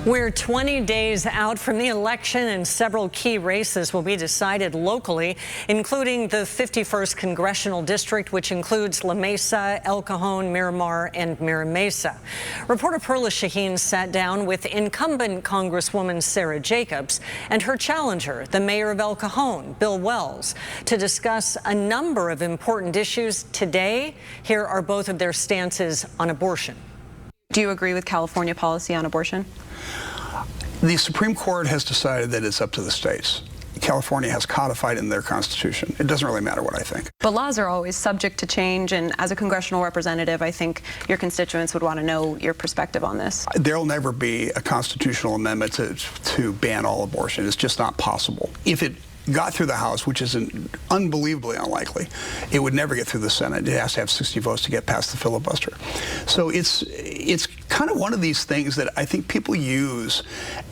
We're 20 days out from the election, and several key races will be decided locally, including the 51st Congressional District, which includes La Mesa, El Cajon, Miramar, and Mira Mesa. Reporter Perla Shaheen sat down with incumbent Congresswoman Sarah Jacobs and her challenger, the mayor of El Cajon, Bill Wells, to discuss a number of important issues. Today, here are both of their stances on abortion. Do you agree with California policy on abortion? The Supreme Court has decided that it's up to the states. California has codified in their constitution. It doesn't really matter what I think. But laws are always subject to change, and as a congressional representative, I think your constituents would want to know your perspective on this. There'll never be a constitutional amendment to ban all abortion. It's just not possible. If it got through the House, which is unbelievably unlikely, it would never get through the Senate. It has to have 60 votes to get past the filibuster. So it's kind of one of these things that I think people use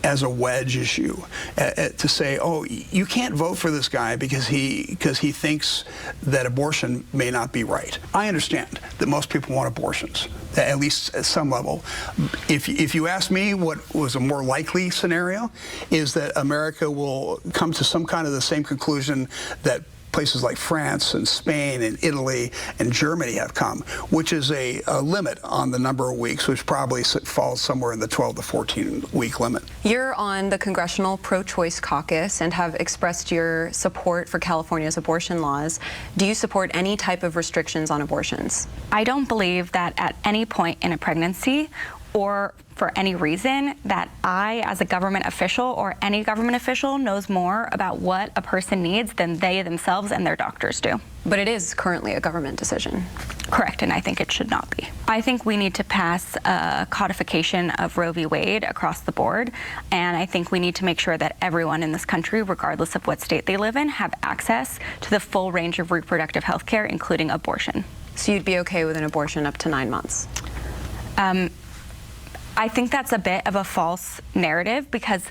as a wedge issue to say, oh, you can't vote for this guy because he thinks that abortion may not be right. I understand that most people want abortions, at least at some level. If you ask me what was a more likely scenario, is that America will come to some kind of the same conclusion that places like France and Spain and Italy and Germany have come, which is a limit on the number of weeks, which probably falls somewhere in the 12 to 14 week limit. You're on the Congressional Pro-Choice Caucus and have expressed your support for California's abortion laws. Do you support any type of restrictions on abortions? I don't believe that at any point in a pregnancy or for any reason that I, as a government official or any government official, knows more about what a person needs than they themselves and their doctors do. But it is currently a government decision. Correct, and I think it should not be. I think we need to pass a codification of Roe v. Wade across the board, and I think we need to make sure that everyone in this country, regardless of what state they live in, have access to the full range of reproductive health care, including abortion. So you'd be okay with an abortion up to 9 months? I think that's a bit of a false narrative, because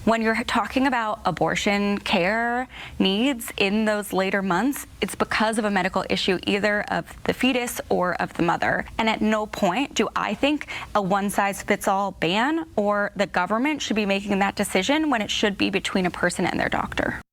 when you're talking about abortion care needs in those later months, it's because of a medical issue, either of the fetus or of the mother. And at no point do I think a one-size-fits-all ban or the government should be making that decision when it should be between a person and their doctor.